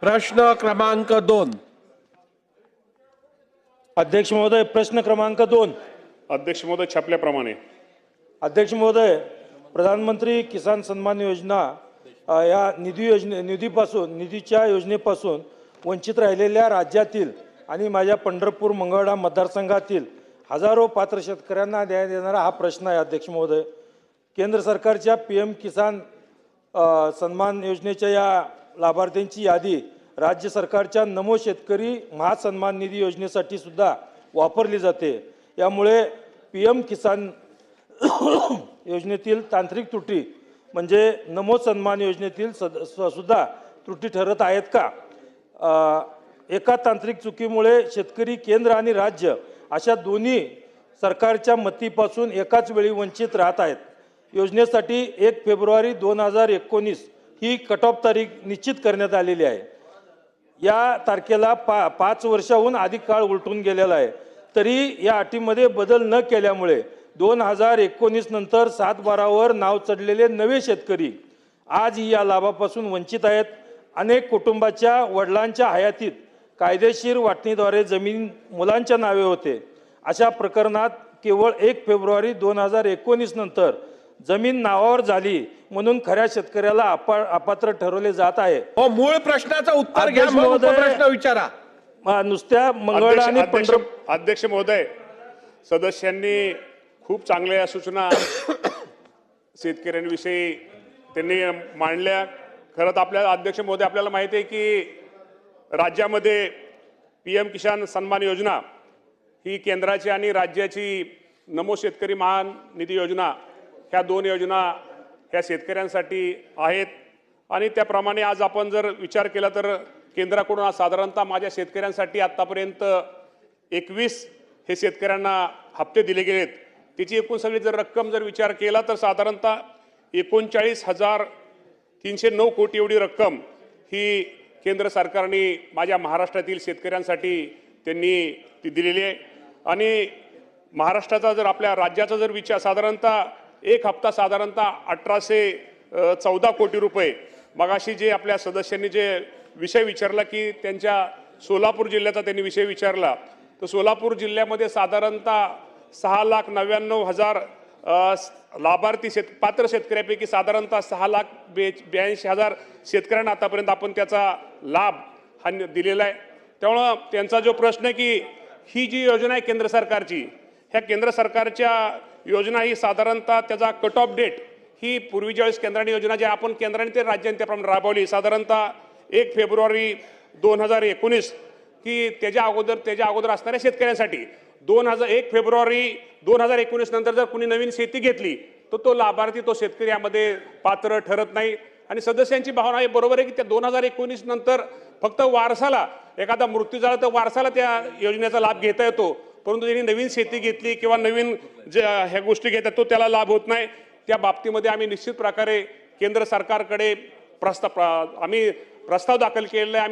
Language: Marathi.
प्रश्न क्रमांक 2. अध्यक्ष महोदय, प्रश्न क्रमांक 2. अध्यक्ष महोदय, छापल्याप्रमाणे. अध्यक्ष महोदय, प्रधानमंत्री किसान सन्मान योजना या निधीच्या योजनेपासून वंचित राहिलेल्या राज्यातील आणि माझ्या पंढरपूर मंगळवेढा मतदारसंघातील हजारो पात्र शेतकऱ्यांना न्याय देणारा हा प्रश्न आहे. अध्यक्ष महोदय, केंद्र सरकारच्या PM किसान सन्मान योजनेच्या या लाभार्थ्यांची यादी राज्य सरकारच्या नमो शेतकरी महासन्मान निधी योजनेसाठी सुद्धा वापरली जाते. यामुळे PM किसान योजनेतील तांत्रिक त्रुटी म्हणजे नमो सन्मान योजनेतील सुद्धा त्रुटी ठरत आहेत का? एका तांत्रिक चुकीमुळे शेतकरी केंद्र आणि राज्य अशा दोन्ही सरकारच्या मतीपासून एकाच वेळी वंचित राहत आहेत. योजनेसाठी 1 फेब्रुवारी 2019 ही कट ऑफ तारीख निश्चित करण्यात आलेली आहे. या तारखेला 5 वर्षाहून अधिक काळ उलटून गेलेला आहे. तरी या अटीमध्ये बदल न केल्यामुळे 2019 नंतर 7/12 नाव चढलेले नवे शेतकरी आजही या लाभापासून वंचित आहेत. अनेक कुटुंबाच्या वडिलांच्या हयातीत कायदेशीर वाटणीद्वारे जमीन मुलांच्या नावे होते. अशा प्रकरणात केवळ 1 फेब्रुवारी 2019 नंतर जमीन नावावर झाली म्हणून खऱ्या शेतकऱ्याला अपात्र ठरवले जात आहे. मूळ प्रश्नाचं उत्तर घ्या, मग प्रश्न विचारा. नुसत्या मंगळवेढा आणि पंढरपूर. अध्यक्ष महोदय, सदस्यांनी खूप चांगल्या सूचना शेतकऱ्यांविषयी त्यांनी मांडल्या. खरं तर आपल्या अध्यक्ष महोदय, आपल्याला माहिती आहे की राज्यामध्ये PM किसान सन्मान योजना ही केंद्राची आणि राज्याची नमो शेतकरी महान निधी योजना ह्या 2 योजना ह्या शेतकऱ्यांसाठी आहेत. आणि त्याप्रमाणे आज आपण जर विचार केला तर केंद्राकडून आज साधारणतः माझ्या शेतकऱ्यांसाठी आत्तापर्यंत 21 हे शेतकऱ्यांना हप्ते दिले गेलेत. त्याची एकूण सगळी जर रक्कम जर विचार केला तर साधारणतः 39,309 कोटी एवढी रक्कम ही केंद्र सरकारने माझ्या महाराष्ट्रातील शेतकऱ्यांसाठी त्यांनी ती दिलेली आहे. आणि महाराष्ट्राचा जर आपल्या राज्याचा जर विचार साधारणतः एक हप्ता साधारणतः 1814 कोटी रुपये. मगाशी जे आपल्या सदस्यांनी जे विषय विचारला की त्यांच्या सोलापूर जिल्ह्याचा त्यांनी विषय विचारला, तर सोलापूर जिल्ह्यामध्ये साधारणतः 6,99,000 लाभार्थी पात्र शेतकऱ्यापैकी साधारणतः 6,82,000 शेतकऱ्यांना आतापर्यंत आपण त्याचा लाभ हा दिलेला आहे. त्यामुळं त्यांचा जो प्रश्न आहे की ही जी योजना आहे केंद्र सरकारची, ह्या केंद्र सरकारच्या योजना ही साधारणतः त्याचा कट ऑफ डेट ही पूर्वीच्या वेळेस केंद्राने योजना ज्या आपण केंद्राने ते राज्याने त्याप्रमाणे राबवली साधारणतः 1 फेब्रुवारी 2019 की त्याच्या अगोदर असणाऱ्या शेतकऱ्यांसाठी 1 फेब्रुवारी 2019 नंतर जर कुणी नवीन शेती घेतली तर तो लाभार्थी तो शेतकरी यामध्ये पात्र ठरत नाही. आणि सदस्यांची भावना हे बरोबर आहे की त्या 2019 नंतर फक्त वारसाला एखादा मृत्यू झाला तर वारसाला त्या योजनेचा लाभ घेता येतो, परंतु ज्यांनी नवीन शेती घेतली किंवा नवीन ह्या गोष्टी घेतात तो त्याला लाभ होत नाही. त्या बाबतीमध्ये आम्ही निश्चित प्रकारे केंद्र सरकारकडे प्रस्ताव दाखल केलेला आहे.